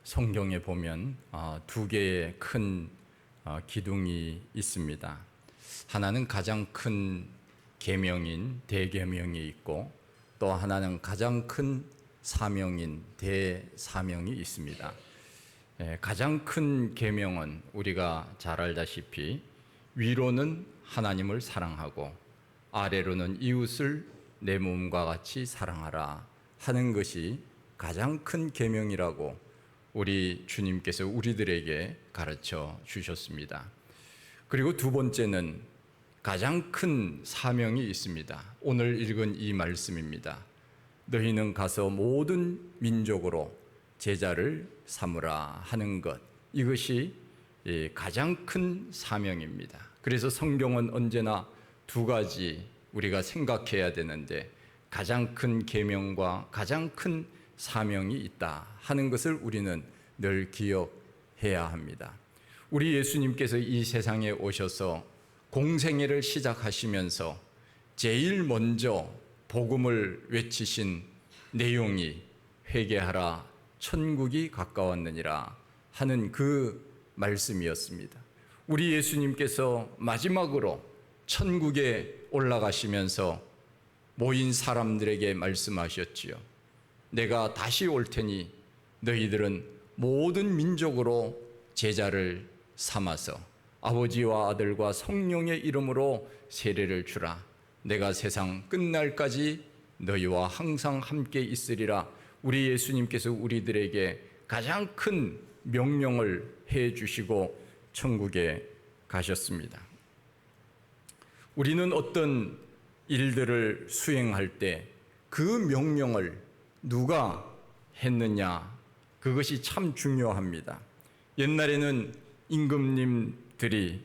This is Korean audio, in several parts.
성경에 보면 두 개의 큰 기둥이 있습니다. 하나는 가장 큰 계명인 대계명이 있고, 또 하나는 가장 큰 사명인 대사명이 있습니다. 가장 큰 계명은 우리가 잘 알다시피 위로는 하나님을 사랑하고 아래로는 이웃을 내 몸과 같이 사랑하라 하는 것이 가장 큰 계명이라고 우리 주님께서 우리들에게 가르쳐 주셨습니다. 그리고 두 번째는 가장 큰 사명이 있습니다. 오늘 읽은 이 말씀입니다. 너희는 가서 모든 민족으로 제자를 삼으라 하는 것, 이것이 가장 큰 사명입니다. 그래서 성경은 언제나 두 가지 우리가 생각해야 되는데, 가장 큰 계명과 가장 큰 사명이 있다 하는 것을 우리는 늘 기억해야 합니다. 우리 예수님께서 이 세상에 오셔서 공생애를 시작하시면서 제일 먼저 복음을 외치신 내용이 회개하라 천국이 가까웠느니라 하는 그 말씀이었습니다. 우리 예수님께서 마지막으로 천국에 올라가시면서 모인 사람들에게 말씀하셨지요. 내가 다시 올 테니 너희들은 모든 민족으로 제자를 삼아서 아버지와 아들과 성령의 이름으로 세례를 주라. 내가 세상 끝날까지 너희와 항상 함께 있으리라. 우리 예수님께서 우리들에게 가장 큰 명령을 해 주시고 천국에 가셨습니다. 우리는 어떤 일들을 수행할 때 그 명령을 누가 했느냐, 그것이 참 중요합니다. 옛날에는 임금님들이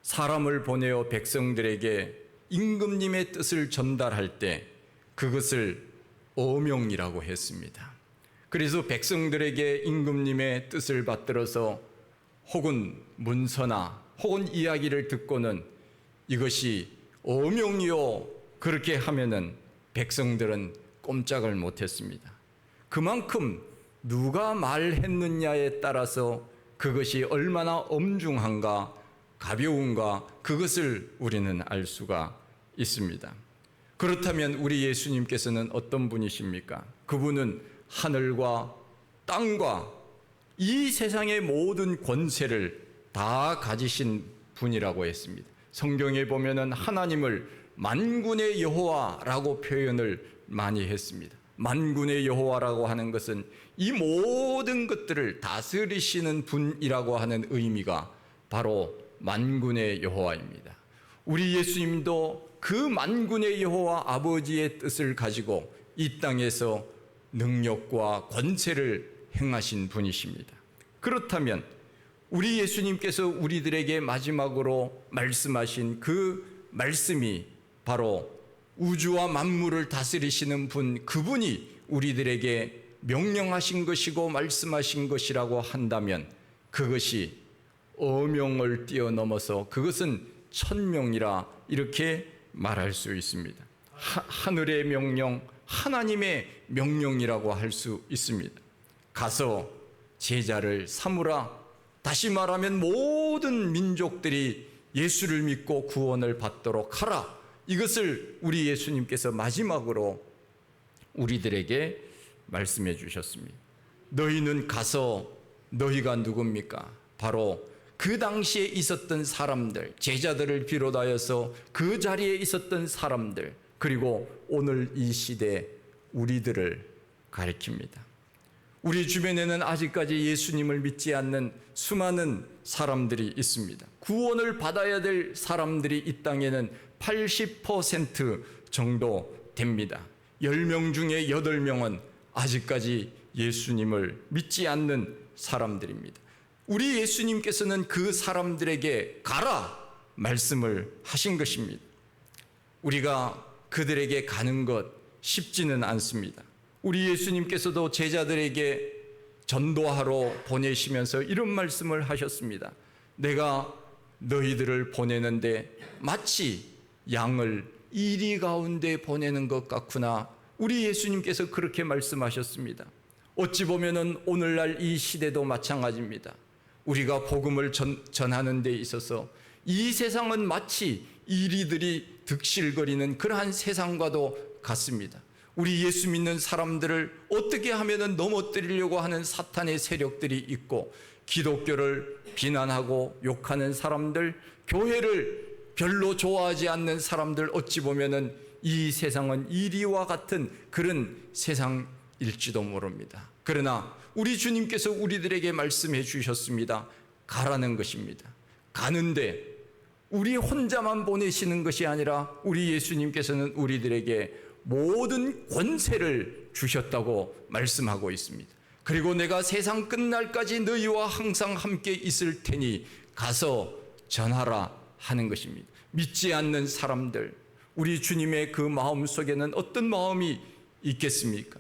사람을 보내어 백성들에게 임금님의 뜻을 전달할 때 그것을 어명이라고 했습니다. 그래서 백성들에게 임금님의 뜻을 받들어서 혹은 문서나 혹은 이야기를 듣고는 이것이 어명이요, 그렇게 하면은 백성들은 꼼짝을 못했습니다. 그만큼 누가 말했느냐에 따라서 그것이 얼마나 엄중한가 가벼운가, 그것을 우리는 알 수가 있습니다. 그렇다면 우리 예수님께서는 어떤 분이십니까? 그분은 하늘과 땅과 이 세상의 모든 권세를 다 가지신 분이라고 했습니다. 성경에 보면은 하나님을 만군의 여호와라고 표현을 많이 했습니다. 만군의 여호와라고 하는 것은 이 모든 것들을 다스리시는 분이라고 하는 의미가 바로 만군의 여호와입니다. 우리 예수님도 그 만군의 여호와 아버지의 뜻을 가지고 이 땅에서 능력과 권세를 행하신 분이십니다. 그렇다면 우리 예수님께서 우리들에게 마지막으로 말씀하신 그 말씀이 바로 우주와 만물을 다스리시는 분, 그분이 우리들에게 명령하신 것이고 말씀하신 것이라고 한다면 그것이 어명을 뛰어넘어서 그것은 천명이라 이렇게 말할 수 있습니다. 하늘의 명령, 하나님의 명령이라고 할 수 있습니다. 가서 제자를 삼으라. 다시 말하면 모든 민족들이 예수를 믿고 구원을 받도록 하라. 이것을 우리 예수님께서 마지막으로 우리들에게 말씀해 주셨습니다. 너희는 가서, 너희가 누굽니까? 바로 그 당시에 있었던 사람들, 제자들을 비롯하여서 그 자리에 있었던 사람들, 그리고 오늘 이 시대 우리들을 가리킵니다. 우리 주변에는 아직까지 예수님을 믿지 않는 수많은 사람들이 있습니다. 구원을 받아야 될 사람들이 이 땅에는 80% 정도 됩니다. 10명 중에 8명은 아직까지 예수님을 믿지 않는 사람들입니다. 우리 예수님께서는 그 사람들에게 가라 말씀을 하신 것입니다. 우리가 그들에게 가는 것 쉽지는 않습니다. 우리 예수님께서도 제자들에게 전도하러 보내시면서 이런 말씀을 하셨습니다. 내가 너희들을 보내는데 마치 양을 이리 가운데 보내는 것 같구나. 우리 예수님께서 그렇게 말씀하셨습니다. 어찌 보면은 오늘날 이 시대도 마찬가지입니다. 우리가 복음을 전하는 데 있어서 이 세상은 마치 이리들이 득실거리는 그러한 세상과도 같습니다. 우리 예수 믿는 사람들을 어떻게 하면은 넘어뜨리려고 하는 사탄의 세력들이 있고, 기독교를 비난하고 욕하는 사람들, 교회를 별로 좋아하지 않는 사람들, 어찌 보면은 이 세상은 이리와 같은 그런 세상일지도 모릅니다. 그러나 우리 주님께서 우리들에게 말씀해 주셨습니다. 가라는 것입니다. 가는데 우리 혼자만 보내시는 것이 아니라 우리 예수님께서는 우리들에게 모든 권세를 주셨다고 말씀하고 있습니다. 그리고 내가 세상 끝날까지 너희와 항상 함께 있을 테니 가서 전하라 하는 것입니다. 믿지 않는 사람들, 우리 주님의 그 마음 속에는 어떤 마음이 있겠습니까?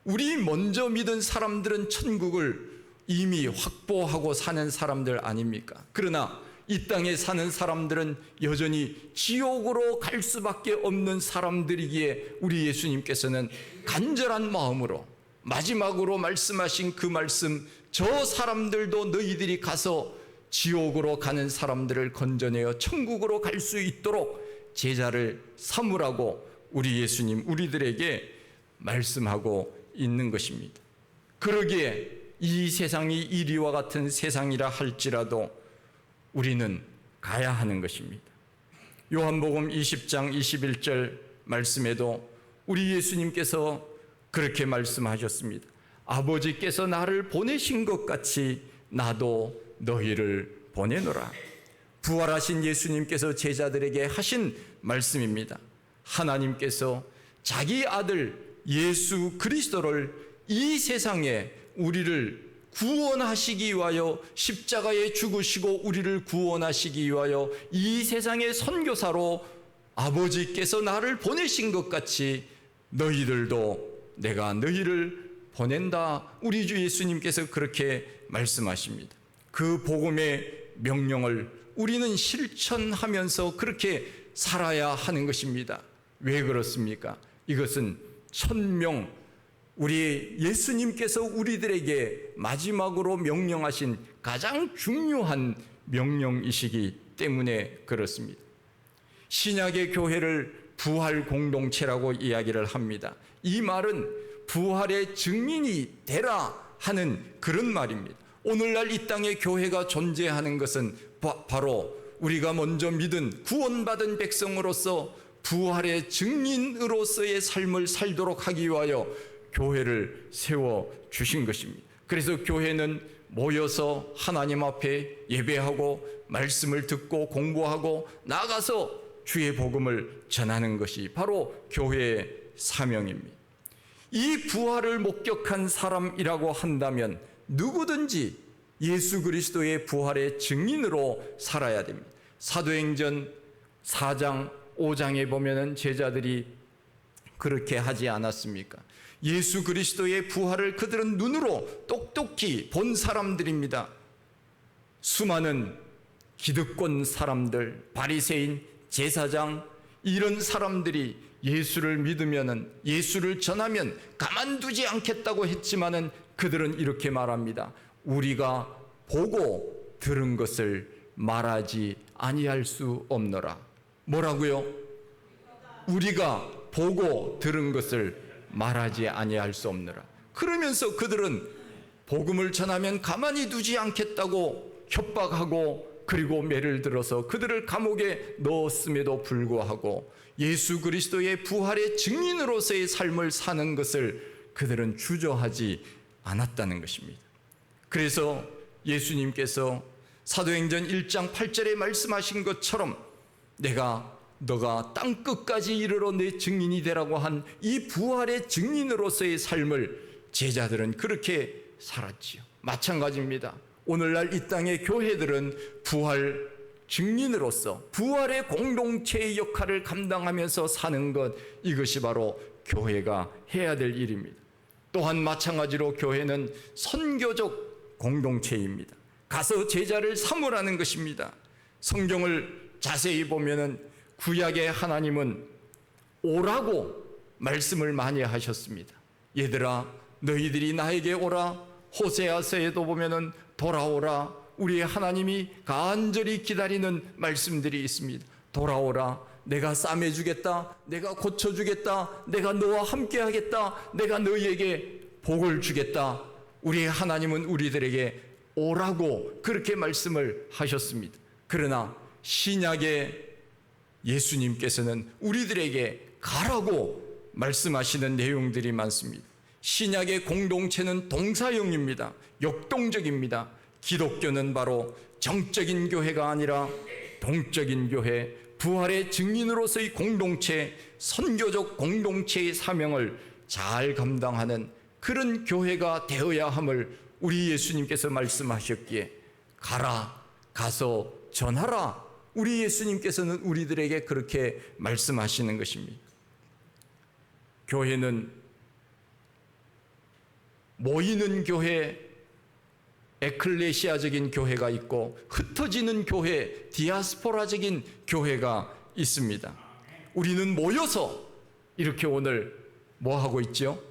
우리 먼저 믿은 사람들은 천국을 이미 확보하고 사는 사람들 아닙니까? 그러나 이 땅에 사는 사람들은 여전히 지옥으로 갈 수밖에 없는 사람들이기에 우리 예수님께서는 간절한 마음으로 마지막으로 말씀하신 그 말씀, 저 사람들도 너희들이 가서 지옥으로 가는 사람들을 건져내어 천국으로 갈 수 있도록 제자를 삼으라고 우리 예수님 우리들에게 말씀하고 있는 것입니다. 그러기에 이 세상이 이리와 같은 세상이라 할지라도 우리는 가야 하는 것입니다. 요한복음 20장 21절 말씀에도 우리 예수님께서 그렇게 말씀하셨습니다. 아버지께서 나를 보내신 것 같이 나도 너희를 보내노라. 부활하신 예수님께서 제자들에게 하신 말씀입니다. 하나님께서 자기 아들 예수 그리스도를 이 세상에 우리를 구원하시기 위하여 십자가에 죽으시고 우리를 구원하시기 위하여 이 세상의 선교사로 아버지께서 나를 보내신 것 같이 너희들도 내가 너희를 보낸다. 우리 주 예수님께서 그렇게 말씀하십니다. 그 복음의 명령을 우리는 실천하면서 그렇게 살아야 하는 것입니다. 왜 그렇습니까? 이것은 천명, 우리 예수님께서 우리들에게 마지막으로 명령하신 가장 중요한 명령이시기 때문에 그렇습니다. 신약의 교회를 부활 공동체라고 이야기를 합니다. 이 말은 부활의 증인이 되라 하는 그런 말입니다. 오늘날 이 땅에 교회가 존재하는 것은 바로 우리가 먼저 믿은 구원받은 백성으로서 부활의 증인으로서의 삶을 살도록 하기 위하여 교회를 세워주신 것입니다. 그래서 교회는 모여서 하나님 앞에 예배하고 말씀을 듣고 공부하고 나가서 주의 복음을 전하는 것이 바로 교회의 사명입니다. 이 부활을 목격한 사람이라고 한다면 누구든지 예수 그리스도의 부활의 증인으로 살아야 됩니다. 사도행전 4장 5장에 보면은 제자들이 그렇게 하지 않았습니까? 예수 그리스도의 부활을 그들은 눈으로 똑똑히 본 사람들입니다. 수많은 기득권 사람들, 바리새인, 제사장, 이런 사람들이 예수를 믿으면은, 예수를 전하면 가만두지 않겠다고 했지만은 그들은 이렇게 말합니다. 우리가 보고 들은 것을 말하지 아니할 수 없노라. 뭐라고요? 우리가 보고 들은 것을 말하지 아니할 수 없노라. 그러면서 그들은 복음을 전하면 가만히 두지 않겠다고 협박하고, 그리고 매를 들어서 그들을 감옥에 넣었음에도 불구하고 예수 그리스도의 부활의 증인으로서의 삶을 사는 것을 그들은 주저하지 않았다는 것입니다. 그래서 예수님께서 사도행전 1장 8절에 말씀하신 것처럼 너가 땅 끝까지 이르러 내 증인이 되라고 한 이 부활의 증인으로서의 삶을 제자들은 그렇게 살았지요. 마찬가지입니다. 오늘날 이 땅의 교회들은 부활 증인으로서 부활의 공동체의 역할을 감당하면서 사는 것, 이것이 바로 교회가 해야 될 일입니다. 또한 마찬가지로 교회는 선교적 공동체입니다. 가서 제자를 삼으라는 것입니다. 성경을 자세히 보면은 구약의 하나님은 오라고 말씀을 많이 하셨습니다. 얘들아, 너희들이 나에게 오라. 호세아서에도 보면은 돌아오라. 우리의 하나님이 간절히 기다리는 말씀들이 있습니다. 돌아오라. 내가 싸매주겠다. 내가 고쳐주겠다. 내가 너와 함께하겠다. 내가 너희에게 복을 주겠다. 우리의 하나님은 우리들에게 오라고 그렇게 말씀을 하셨습니다. 그러나 신약의 예수님께서는 우리들에게 가라고 말씀하시는 내용들이 많습니다. 신약의 공동체는 동사형입니다. 역동적입니다. 기독교는 바로 정적인 교회가 아니라 동적인 교회, 부활의 증인으로서의 공동체, 선교적 공동체의 사명을 잘 감당하는 그런 교회가 되어야 함을 우리 예수님께서 말씀하셨기에 가라, 가서 전하라. 우리 예수님께서는 우리들에게 그렇게 말씀하시는 것입니다. 교회는 모이는 교회, 에클레시아적인 교회가 있고 흩어지는 교회, 디아스포라적인 교회가 있습니다. 우리는 모여서 이렇게 오늘 뭐 하고 있죠?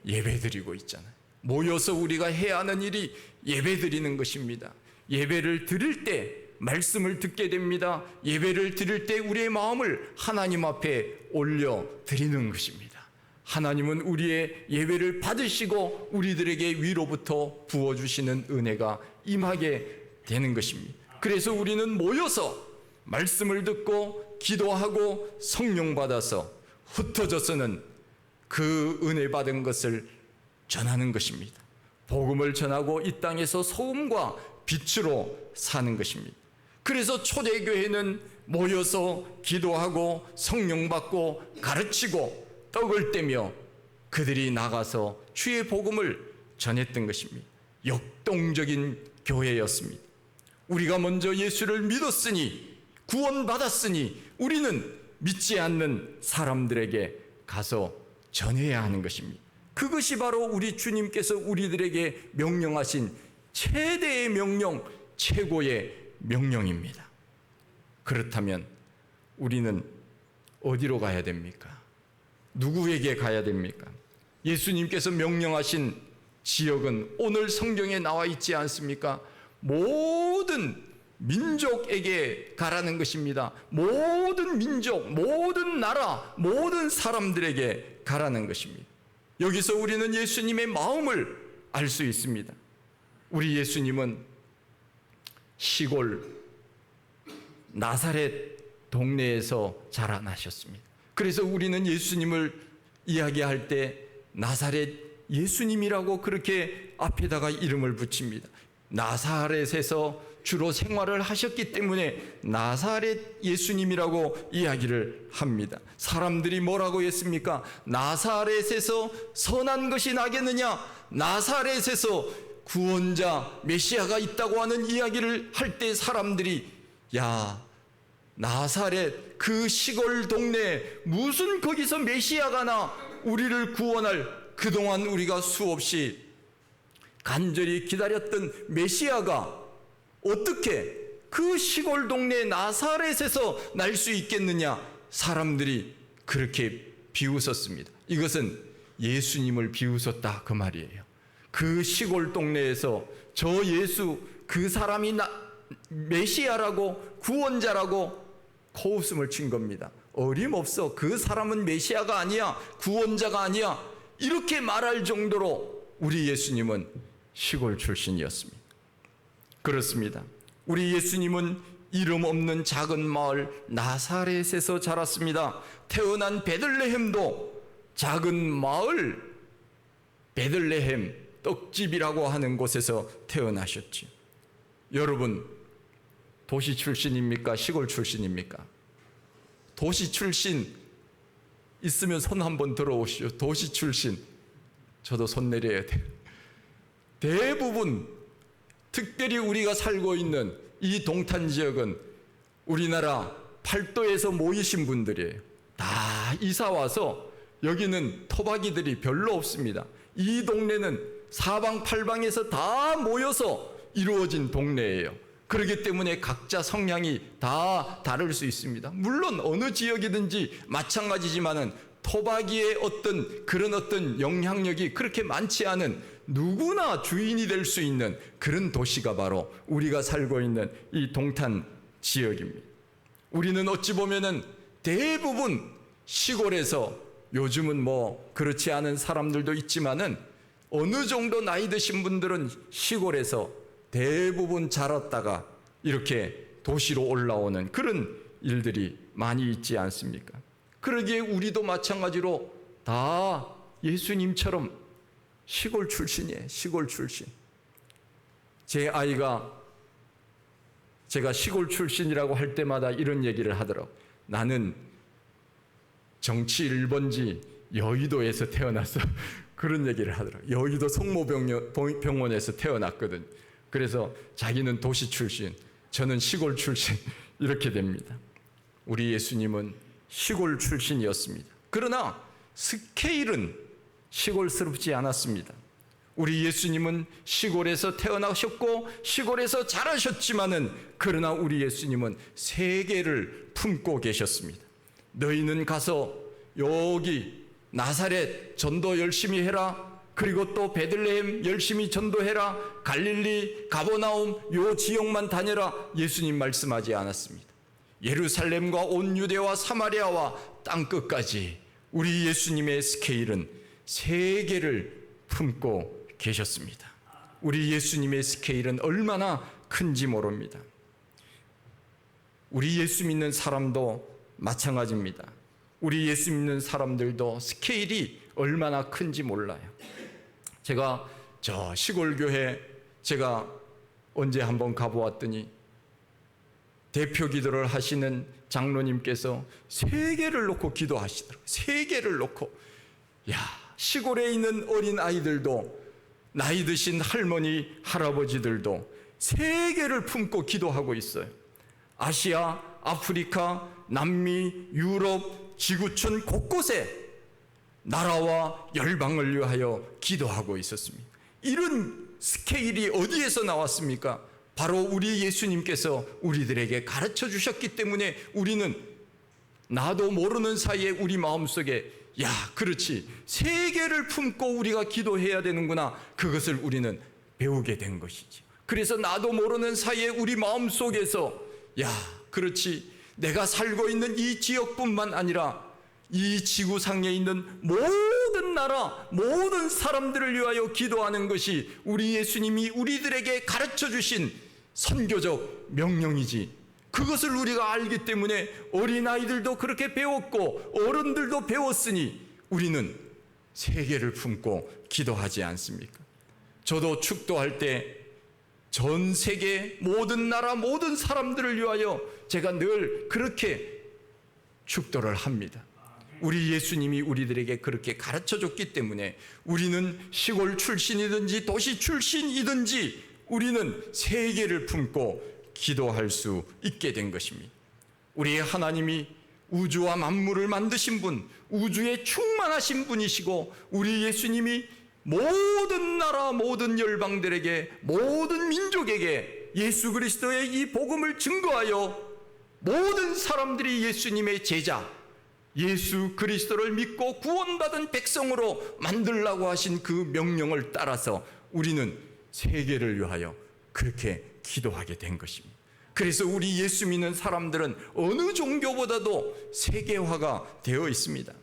예배드리고 있잖아요. 모여서 우리가 해야 하는 일이 예배드리는 것입니다. 예배를 드릴 때 말씀을 듣게 됩니다. 예배를 드릴 때 우리의 마음을 하나님 앞에 올려 드리는 것입니다. 하나님은 우리의 예배를 받으시고 우리들에게 위로부터 부어주시는 은혜가 임하게 되는 것입니다. 그래서 우리는 모여서 말씀을 듣고 기도하고 성령 받아서 흩어져서는 그 은혜 받은 것을 전하는 것입니다. 복음을 전하고 이 땅에서 소금과 빛으로 사는 것입니다. 그래서 초대교회는 모여서 기도하고 성령 받고 가르치고 떡을 떼며 그들이 나가서 주의 복음을 전했던 것입니다. 역동적인 교회였습니다. 우리가 먼저 예수를 믿었으니, 구원받았으니 우리는 믿지 않는 사람들에게 가서 전해야 하는 것입니다. 그것이 바로 우리 주님께서 우리들에게 명령하신 최대의 명령, 최고의 명령입니다. 그렇다면 우리는 어디로 가야 됩니까? 누구에게 가야 됩니까? 예수님께서 명령하신 지역은 오늘 성경에 나와 있지 않습니까? 모든 민족에게 가라는 것입니다. 모든 민족, 모든 나라, 모든 사람들에게 가라는 것입니다. 여기서 우리는 예수님의 마음을 알 수 있습니다. 우리 예수님은 시골 나사렛 동네에서 자라나셨습니다. 그래서 우리는 예수님을 이야기할 때 나사렛 예수님이라고 그렇게 앞에다가 이름을 붙입니다. 나사렛에서 주로 생활을 하셨기 때문에 나사렛 예수님이라고 이야기를 합니다. 사람들이 뭐라고 했습니까? 나사렛에서 선한 것이 나겠느냐? 나사렛에서 구원자 메시아가 있다고 하는 이야기를 할 때 사람들이 야, 나사렛 그 시골 동네에 무슨 거기서 메시아가 나 우리를 구원할, 그동안 우리가 수없이 간절히 기다렸던 메시아가 어떻게 그 시골 동네 나사렛에서 날 수 있겠느냐? 사람들이 그렇게 비웃었습니다. 이것은 예수님을 비웃었다 그 말이에요. 그 시골 동네에서 저 예수 그 사람이 메시아라고 구원자라고 코웃음을 친 겁니다. 어림없어. 그 사람은 메시아가 아니야, 구원자가 아니야, 이렇게 말할 정도로 우리 예수님은 시골 출신이었습니다. 그렇습니다. 우리 예수님은 이름 없는 작은 마을 나사렛에서 자랐습니다. 태어난 베들레헴도 작은 마을 베들레헴 떡집이라고 하는 곳에서 태어나셨지. 여러분, 도시 출신입니까? 시골 출신입니까? 도시 출신 있으면 손 한번 들어오시죠. 도시 출신. 저도 손 내려야 돼요. 대부분 특별히 우리가 살고 있는 이 동탄 지역은 우리나라 팔도에서 모이신 분들이에요. 다 이사 와서 여기는 토박이들이 별로 없습니다. 이 동네는 사방팔방에서 다 모여서 이루어진 동네예요. 그렇기 때문에 각자 성향이 다 다를 수 있습니다. 물론 어느 지역이든지 마찬가지지만은 토박이의 그런 어떤 영향력이 그렇게 많지 않은 누구나 주인이 될 수 있는 그런 도시가 바로 우리가 살고 있는 이 동탄 지역입니다. 우리는 어찌 보면은 대부분 시골에서, 요즘은 뭐 그렇지 않은 사람들도 있지만은 어느 정도 나이 드신 분들은 시골에서 대부분 자랐다가 이렇게 도시로 올라오는 그런 일들이 많이 있지 않습니까? 그러기에 우리도 마찬가지로 다 예수님처럼 시골 출신이에요. 시골 출신. 제 아이가 제가 시골 출신이라고 할 때마다 이런 얘기를 하더라고요. 나는 정치 1번지 여의도에서 태어났어. 그런 얘기를 하더라고요. 여의도 성모병원에서 태어났거든요. 그래서 자기는 도시 출신, 저는 시골 출신, 이렇게 됩니다. 우리 예수님은 시골 출신이었습니다. 그러나 스케일은 시골스럽지 않았습니다. 우리 예수님은 시골에서 태어나셨고 시골에서 자라셨지만은, 그러나 우리 예수님은 세계를 품고 계셨습니다. 너희는 가서 여기 나사렛 전도 열심히 해라. 그리고 또 베들레헴 열심히 전도해라. 갈릴리, 가버나움 요 지역만 다녀라. 예수님 말씀하지 않았습니다. 예루살렘과 온 유대와 사마리아와 땅끝까지 우리 예수님의 스케일은 세계를 품고 계셨습니다. 우리 예수님의 스케일은 얼마나 큰지 모릅니다. 우리 예수 믿는 사람도 마찬가지입니다. 우리 예수 믿는 사람들도 스케일이 얼마나 큰지 몰라요. 제가 저 시골 교회 제가 언제 한번 가보았더니 대표 기도를 하시는 장로님께서 세 개를 놓고 기도하시더라고요. 세 개를 놓고. 시골에 있는 어린 아이들도, 나이 드신 할머니, 할아버지들도 세 개를 품고 기도하고 있어요. 아시아, 아프리카, 남미, 유럽, 지구촌 곳곳에 나라와 열방을 위하여 기도하고 있었습니다. 이런 스케일이 어디에서 나왔습니까? 바로 우리 예수님께서 우리들에게 가르쳐 주셨기 때문에 우리는 나도 모르는 사이에 우리 마음속에 그렇지, 세계를 품고 우리가 기도해야 되는구나, 그것을 우리는 배우게 된 것이지. 그래서 나도 모르는 사이에 우리 마음속에서 그렇지, 내가 살고 있는 이 지역뿐만 아니라 이 지구상에 있는 모든 나라, 모든 사람들을 위하여 기도하는 것이 우리 예수님이 우리들에게 가르쳐 주신 선교적 명령이지. 그것을 우리가 알기 때문에 어린아이들도 그렇게 배웠고 어른들도 배웠으니 우리는 세계를 품고 기도하지 않습니까? 저도 축도할 때 전 세계 모든 나라 모든 사람들을 위하여 제가 늘 그렇게 축도를 합니다. 우리 예수님이 우리들에게 그렇게 가르쳐줬기 때문에 우리는 시골 출신이든지 도시 출신이든지 우리는 세계를 품고 기도할 수 있게 된 것입니다. 우리 하나님이 우주와 만물을 만드신 분, 우주에 충만하신 분이시고 우리 예수님이 모든 나라 모든 열방들에게, 모든 민족에게 예수 그리스도의 이 복음을 증거하여 모든 사람들이 예수님의 제자, 예수 그리스도를 믿고 구원받은 백성으로 만들라고 하신 그 명령을 따라서 우리는 세계를 위하여 그렇게 기도하게 된 것입니다. 그래서 우리 예수 믿는 사람들은 어느 종교보다도 세계화가 되어 있습니다.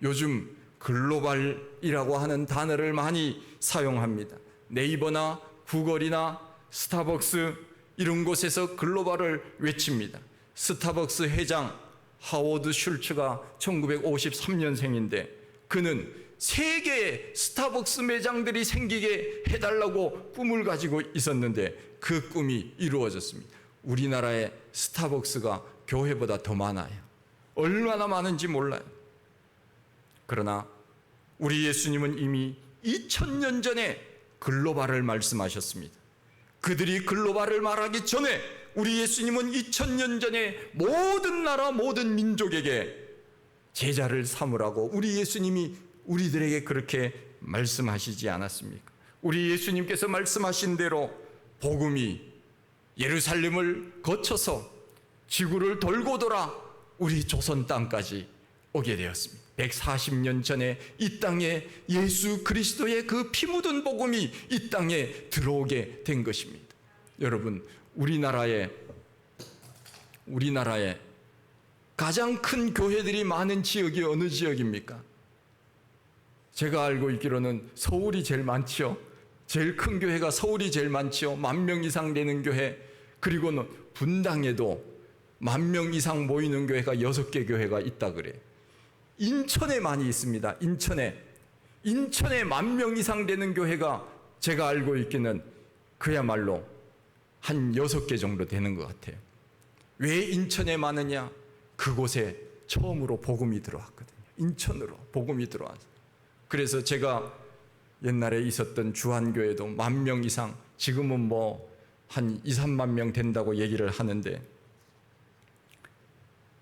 요즘 글로벌이라고 하는 단어를 많이 사용합니다. 네이버나 구글이나 스타벅스 이런 곳에서 글로벌을 외칩니다. 스타벅스 회장 하워드 슐츠가 1953년생인데 그는 세계에 스타벅스 매장들이 생기게 해달라고 꿈을 가지고 있었는데 그 꿈이 이루어졌습니다. 우리나라에 스타벅스가 교회보다 더 많아요. 얼마나 많은지 몰라요. 그러나 우리 예수님은 이미 2000년 전에 글로벌을 말씀하셨습니다. 그들이 글로벌을 말하기 전에 우리 예수님은 2000년 전에 모든 나라 모든 민족에게 제자를 삼으라고 우리 예수님이 우리들에게 그렇게 말씀하시지 않았습니까? 우리 예수님께서 말씀하신 대로 복음이 예루살렘을 거쳐서 지구를 돌고 돌아 우리 조선 땅까지 오게 되었습니다. 140년 전에 이 땅에 예수 그리스도의 그 피 묻은 복음이 이 땅에 들어오게 된 것입니다. 여러분, 우리나라에 가장 큰 교회들이 많은 지역이 어느 지역입니까? 제가 알고 있기로는 서울이 제일 많지요. 제일 큰 교회가 서울이 제일 많지요. 10,000명 이상 되는 교회. 그리고는 분당에도 10,000명 이상 모이는 교회가 6개 교회가 있다 그래요. 인천에 많이 있습니다. 인천에 10,000명 이상 되는 교회가 제가 알고 있기는 그야말로 한 6개 정도 되는 것 같아요. 왜 인천에 많으냐? 그곳에 처음으로 복음이 들어왔거든요. 인천으로 복음이 들어왔어요. 그래서 제가 옛날에 있었던 주한교회도 10,000명 이상, 지금은 뭐 한 2-3만 명 된다고 얘기를 하는데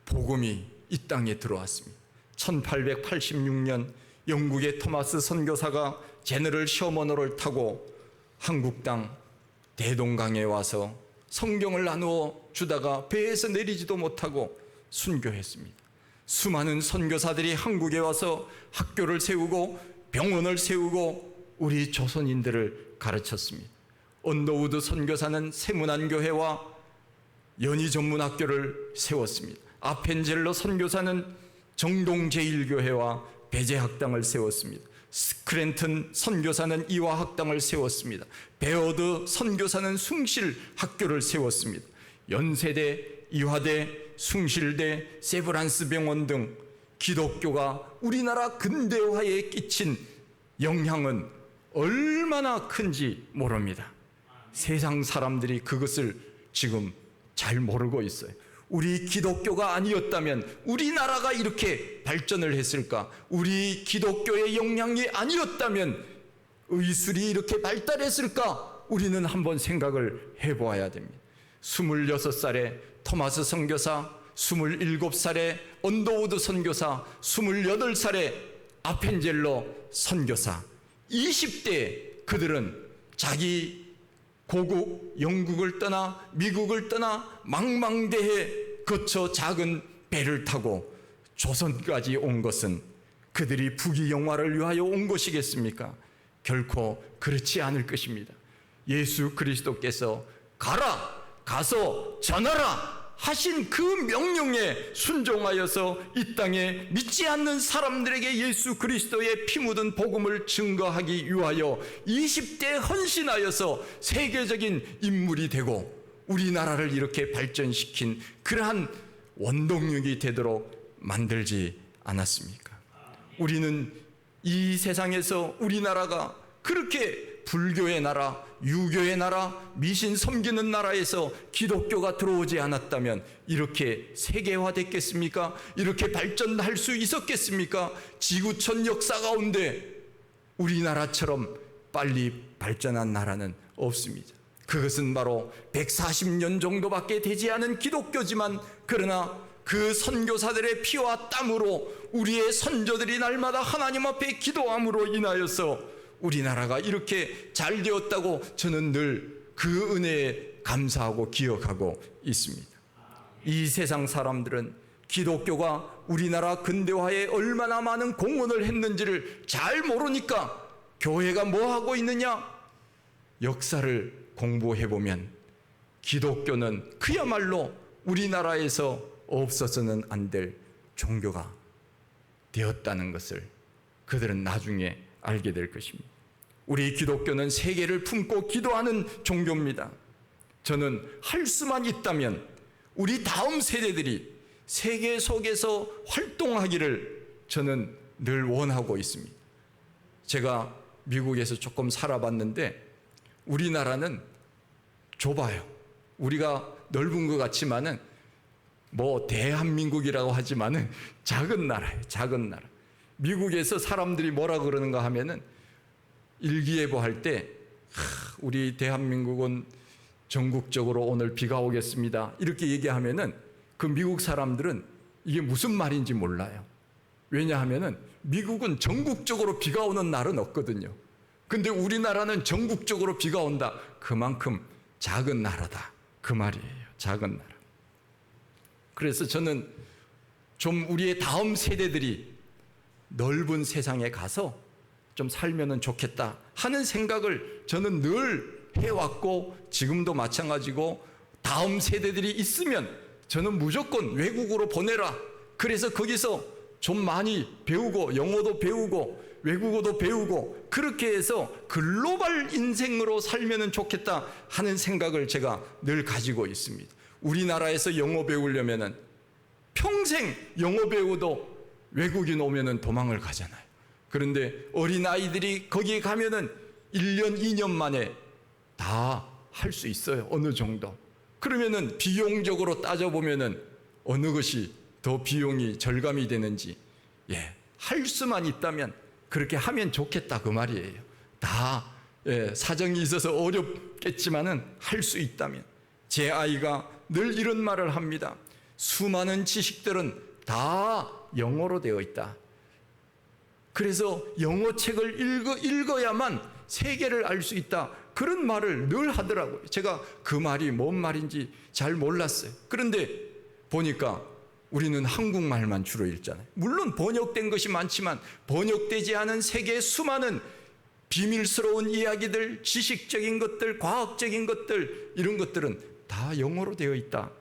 복음이 이 땅에 들어왔습니다. 1886년 영국의 토마스 선교사가 제너럴 셔먼호를 타고 한국 땅 대동강에 와서 성경을 나누어 주다가 배에서 내리지도 못하고 순교했습니다. 수많은 선교사들이 한국에 와서 학교를 세우고 병원을 세우고 우리 조선인들을 가르쳤습니다. 언더우드 선교사는 세문안교회와 연희전문학교를 세웠습니다. 아펜젤러 선교사는 정동제일교회와 배제학당을 세웠습니다. 스크랜튼 선교사는 이화학당을 세웠습니다. 베어드 선교사는 숭실학교를 세웠습니다. 연세대, 이화대, 숭실대, 세브란스 병원 등 기독교가 우리나라 근대화에 끼친 영향은 얼마나 큰지 모릅니다. 세상 사람들이 그것을 지금 잘 모르고 있어요. 우리 기독교가 아니었다면 우리나라가 이렇게 발전을 했을까? 우리 기독교의 영향이 아니었다면 의술이 이렇게 발달했을까? 우리는 한번 생각을 해보아야 됩니다. 26살에 토마스 선교사, 27살에 언더우드 선교사, 28살에 아펜젤러 선교사, 20대에 그들은 자기 고국 영국을 떠나 미국을 떠나 망망대해 거쳐 작은 배를 타고 조선까지 온 것은 그들이 부귀영화를 위하여 온 것이겠습니까? 결코 그렇지 않을 것입니다. 예수 그리스도께서 가서 전하라 하신 그 명령에 순종하여서 이 땅에 믿지 않는 사람들에게 예수 그리스도의 피 묻은 복음을 증거하기 위하여 20대 헌신하여서 세계적인 인물이 되고 우리나라를 이렇게 발전시킨 그러한 원동력이 되도록 만들지 않았습니까? 우리는 이 세상에서 우리나라가 그렇게 불교의 나라, 유교의 나라, 미신 섬기는 나라에서 기독교가 들어오지 않았다면 이렇게 세계화됐겠습니까? 이렇게 발전할 수 있었겠습니까? 지구촌 역사 가운데 우리나라처럼 빨리 발전한 나라는 없습니다. 그것은 바로 140년 정도밖에 되지 않은 기독교지만 그러나 그 선교사들의 피와 땀으로 우리의 선조들이 날마다 하나님 앞에 기도함으로 인하여서 우리나라가 이렇게 잘 되었다고 저는 늘 그 은혜에 감사하고 기억하고 있습니다. 이 세상 사람들은 기독교가 우리나라 근대화에 얼마나 많은 공헌을 했는지를 잘 모르니까 교회가 뭐 하고 있느냐? 역사를 공부해보면 기독교는 그야말로 우리나라에서 없어서는 안 될 종교가 되었다는 것을 그들은 나중에 알게 될 것입니다. 우리 기독교는 세계를 품고 기도하는 종교입니다. 저는 할 수만 있다면 우리 다음 세대들이 세계 속에서 활동하기를 저는 늘 원하고 있습니다. 제가 미국에서 조금 살아봤는데 우리나라는 좁아요. 우리가 넓은 것 같지만은 뭐 대한민국이라고 하지만은 작은 나라예요. 작은 나라. 미국에서 사람들이 뭐라 그러는가 하면은 일기예보 할 때 우리 대한민국은 전국적으로 오늘 비가 오겠습니다. 이렇게 얘기하면은 그 미국 사람들은 이게 무슨 말인지 몰라요. 왜냐하면은 미국은 전국적으로 비가 오는 날은 없거든요. 근데 우리나라는 전국적으로 비가 온다. 그만큼 작은 나라다. 그 말이에요. 작은 나라. 그래서 저는 좀 우리의 다음 세대들이 넓은 세상에 가서 좀 살면은 좋겠다 하는 생각을 저는 늘 해왔고, 지금도 마찬가지고, 다음 세대들이 있으면 저는 무조건 외국으로 보내라. 그래서 거기서 좀 많이 배우고, 영어도 배우고 외국어도 배우고, 그렇게 해서 글로벌 인생으로 살면은 좋겠다 하는 생각을 제가 늘 가지고 있습니다. 우리나라에서 영어 배우려면은 평생 영어 배우도 외국인 오면은 도망을 가잖아요. 그런데 어린아이들이 거기에 가면은 1년, 2년 만에 다 할 수 있어요. 어느 정도. 그러면은 비용적으로 따져보면은 어느 것이 더 비용이 절감이 되는지, 할 수만 있다면 그렇게 하면 좋겠다, 그 말이에요. 다 사정이 있어서 어렵겠지만은 할 수 있다면. 제 아이가 늘 이런 말을 합니다. 수많은 지식들은 다 영어로 되어 있다. 그래서 영어 책을 읽어야만 세계를 알 수 있다. 그런 말을 늘 하더라고요. 제가 그 말이 뭔 말인지 잘 몰랐어요. 그런데 보니까 우리는 한국말만 주로 읽잖아요. 물론 번역된 것이 많지만 번역되지 않은 세계의 수많은 비밀스러운 이야기들, 지식적인 것들, 과학적인 것들, 이런 것들은 다 영어로 되어 있다.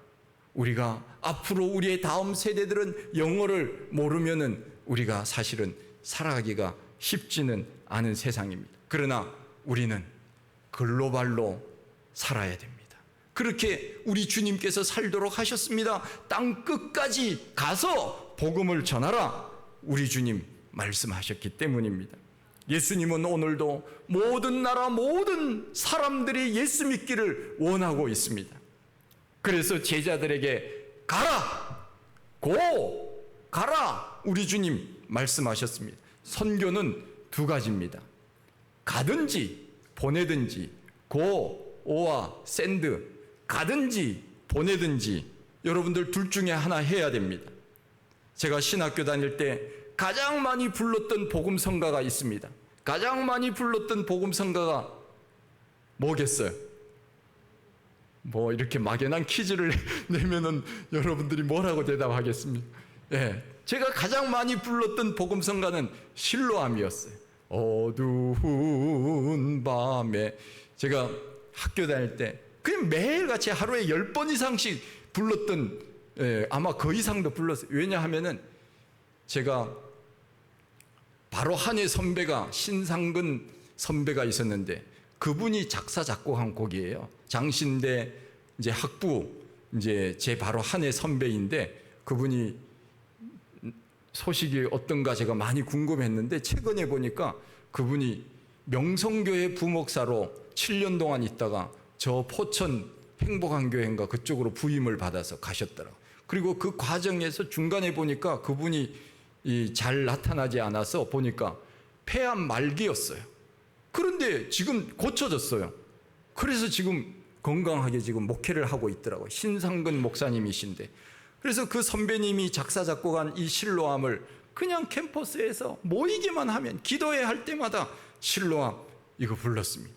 우리가 앞으로 우리의 다음 세대들은 영어를 모르면은 우리가 사실은 살아가기가 쉽지는 않은 세상입니다. 그러나 우리는 글로벌로 살아야 됩니다. 그렇게 우리 주님께서 살도록 하셨습니다. 땅 끝까지 가서 복음을 전하라, 우리 주님 말씀하셨기 때문입니다. 예수님은 오늘도 모든 나라, 모든 사람들이 예수 믿기를 원하고 있습니다. 그래서 제자들에게 가라, 가라, 우리 주님 말씀하셨습니다. 선교는 두 가지입니다. 가든지 보내든지, 오와 샌드, 가든지 보내든지, 여러분들 둘 중에 하나 해야 됩니다. 제가 신학교 다닐 때 가장 많이 불렀던 복음성가가 있습니다. 가장 많이 불렀던 복음성가가 뭐겠어요? 뭐 이렇게 막연한 퀴즈를 내면은 여러분들이 뭐라고 대답하겠습니까? 제가 가장 많이 불렀던 복음성가는 실로암이었어요. 어두운 밤에. 제가 학교 다닐 때 그냥 매일같이 하루에 10번 이상씩 불렀던, 아마 그 이상도 불렀어요. 왜냐하면은 제가 바로 한해 선배가, 신상근 선배가 있었는데 그분이 작사 작곡한 곡이에요. 장신대 이제 학부, 이제 제 바로 한해 선배인데 그분이 소식이 어떤가 제가 많이 궁금했는데 최근에 보니까 그분이 명성교회 부목사로 7년 동안 있다가 저 포천 행복한교회인가 그쪽으로 부임을 받아서 가셨더라고요. 그리고 그 과정에서 중간에 보니까 그분이 잘 나타나지 않아서 보니까 폐암 말기였어요. 그런데 지금 고쳐졌어요. 그래서 지금 건강하게 지금 목회를 하고 있더라고요. 신상근 목사님이신데. 그래서 그 선배님이 작사 작곡한 이 실로암을 그냥 캠퍼스에서 모이기만 하면, 기도회 할 때마다 실로암 이거 불렀습니다.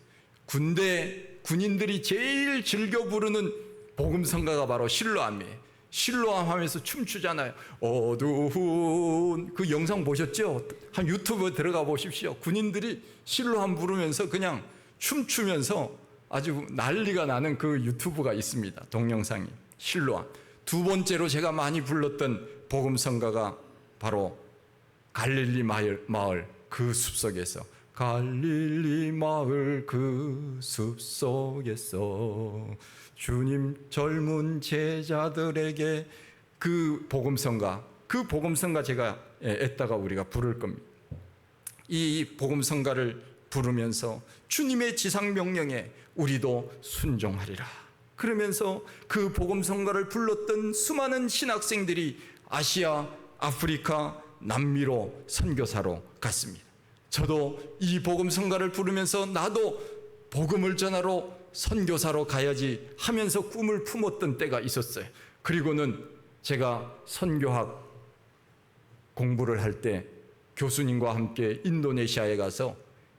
군인들이 제일 즐겨 부르는 복음성가가 바로 실로암이에요. 실로암 하면서 춤추잖아요. 어두운, 그 영상 보셨죠? 한 유튜브 들어가 보십시오. 군인들이 실로암 부르면서 그냥 춤추면서 아주 난리가 나는 그 유튜브가 있습니다. 동영상이. 실로암. 두 번째로 제가 많이 불렀던 복음성가가 바로 갈릴리 마을 그 숲속에서, 갈릴리 마을 그 숲속에서 주님 젊은 제자들에게, 그 복음성가 제가 애따가 우리가 부를 겁니다. 이 복음성가를 부르면서 주님의 지상명령에 우리도 순종하리라 그러면서 그 복음성가를 불렀던 수많은 신학생들이 아시아, 아프리카, 남미로 선교사로 갔습니다. 저도 이 복음성가를 부르면서 나도 복음을 전하러 선교사로 가야지 하면서 꿈을 품었던 때가 있었어요. 그리고는 제가 선교학 공부를 할 때 교수님과 함께 인도네시아에 가서,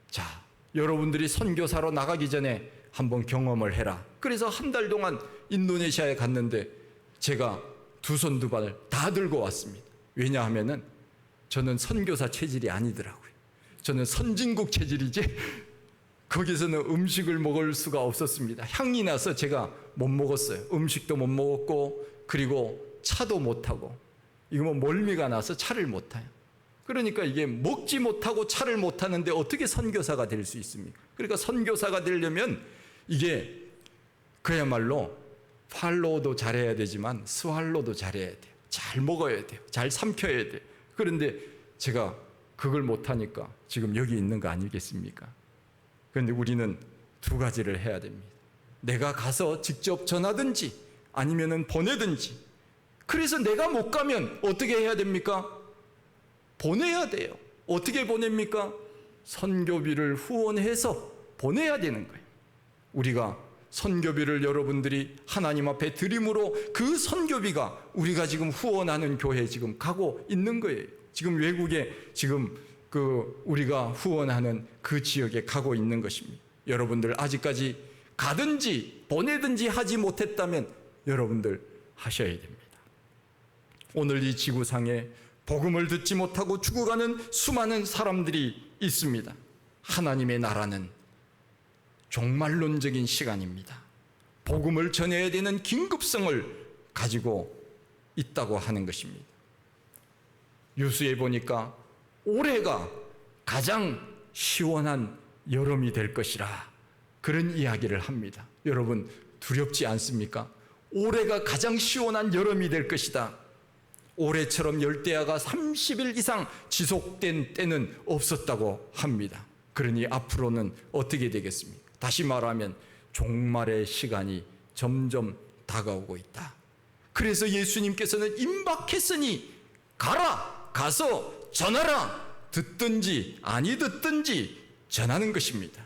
자, 여러분들이 선교사로 나가기 전에 한번 경험을 해라. 그래서 한 달 동안 인도네시아에 갔는데 제가 두 손 두 발 다 들고 왔습니다. 왜냐하면은 저는 선교사 체질이 아니더라고요. 저는 선진국 체질이지 거기서는 음식을 먹을 수가 없었습니다. 향이 나서 제가 못 먹었어요. 음식도 못 먹었고, 그리고 차도 못 타고, 이거 뭐 멀미가 나서 차를 못 타요. 그러니까 이게 먹지 못하고 차를 못 타는데 어떻게 선교사가 될 수 있습니까? 그러니까 선교사가 되려면 이게 그야말로 팔로우도 잘해야 되지만 스왈로도 잘해야 돼요. 잘 먹어야 돼요. 잘 삼켜야 돼요. 그런데 제가 그걸 못하니까 지금 여기 있는 거 아니겠습니까? 그런데 우리는 두 가지를 해야 됩니다. 내가 가서 직접 전하든지 아니면은 보내든지. 그래서 내가 못 가면 어떻게 해야 됩니까? 보내야 돼요. 어떻게 보냅니까? 선교비를 후원해서 보내야 되는 거예요. 우리가 선교비를 여러분들이 하나님 앞에 드림으로 그 선교비가 우리가 지금 후원하는 교회에 지금 가고 있는 거예요. 지금 외국에 지금 우리가 후원하는 그 지역에 가고 있는 것입니다. 여러분들 아직까지 가든지 보내든지 하지 못했다면 여러분들 하셔야 됩니다. 오늘 이 지구상에 복음을 듣지 못하고 죽어가는 수많은 사람들이 있습니다. 하나님의 나라는 종말론적인 시간입니다. 복음을 전해야 되는 긴급성을 가지고 있다고 하는 것입니다. 뉴스에 보니까 올해가 가장 시원한 여름이 될 것이라 그런 이야기를 합니다. 여러분 두렵지 않습니까? 올해가 가장 시원한 여름이 될 것이다. 올해처럼 열대야가 30일 이상 지속된 때는 없었다고 합니다. 그러니 앞으로는 어떻게 되겠습니까? 다시 말하면 종말의 시간이 점점 다가오고 있다. 그래서 예수님께서는 임박했으니 가서 전하라. 듣든지 아니 듣든지 전하는 것입니다.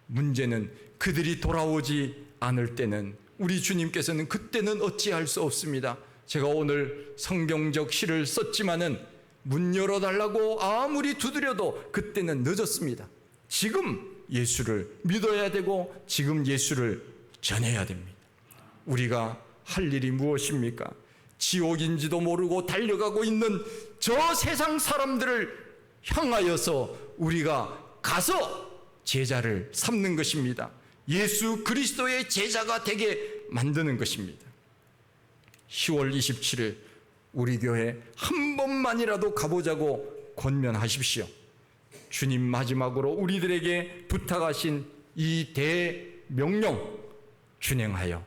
문제는 그들이 돌아오지 않을 때는 우리 주님께서는 그때는 어찌할 수 없습니다. 제가 오늘 성경적 시를 썼지만은 문 열어달라고 아무리 두드려도 그때는 늦었습니다. 지금 예수를 믿어야 되고 지금 예수를 전해야 됩니다. 우리가 할 일이 무엇입니까? 지옥인지도 모르고 달려가고 있는 저 세상 사람들을 향하여서 우리가 가서 제자를 삼는 것입니다. 예수 그리스도의 제자가 되게 만드는 것입니다. 10월 27일 우리 교회 한 번만이라도 가보자고 권면하십시오. 주님 마지막으로 우리들에게 부탁하신 이 대명령 준행하여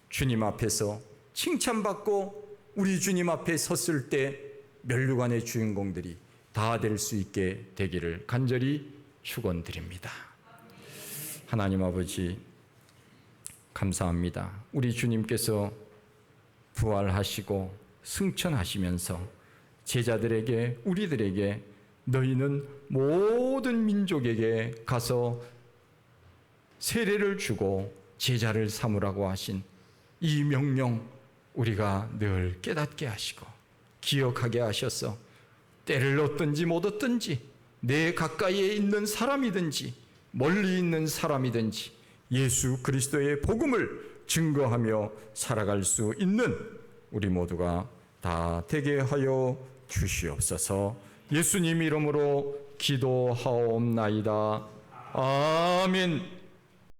주님 앞에서 칭찬받고 우리 주님 앞에 섰을 때 면류관의 주인공들이 다 될 수 있게 되기를 간절히 축원드립니다. 하나님 아버지 감사합니다. 우리 주님께서 부활하시고 승천하시면서 제자들에게 우리들에게 너희는 모든 민족에게 가서 세례를 주고 제자를 삼으라고 하신 이 명령 우리가 늘 깨닫게 하시고 기억하게 하셔서 때를 얻든지 못 얻든지 내 가까이에 있는 사람이든지 멀리 있는 사람이든지 예수 그리스도의 복음을 증거하며 살아갈 수 있는 우리 모두가 다 되게 하여 주시옵소서. 예수님 이름으로 기도하옵나이다. 아멘.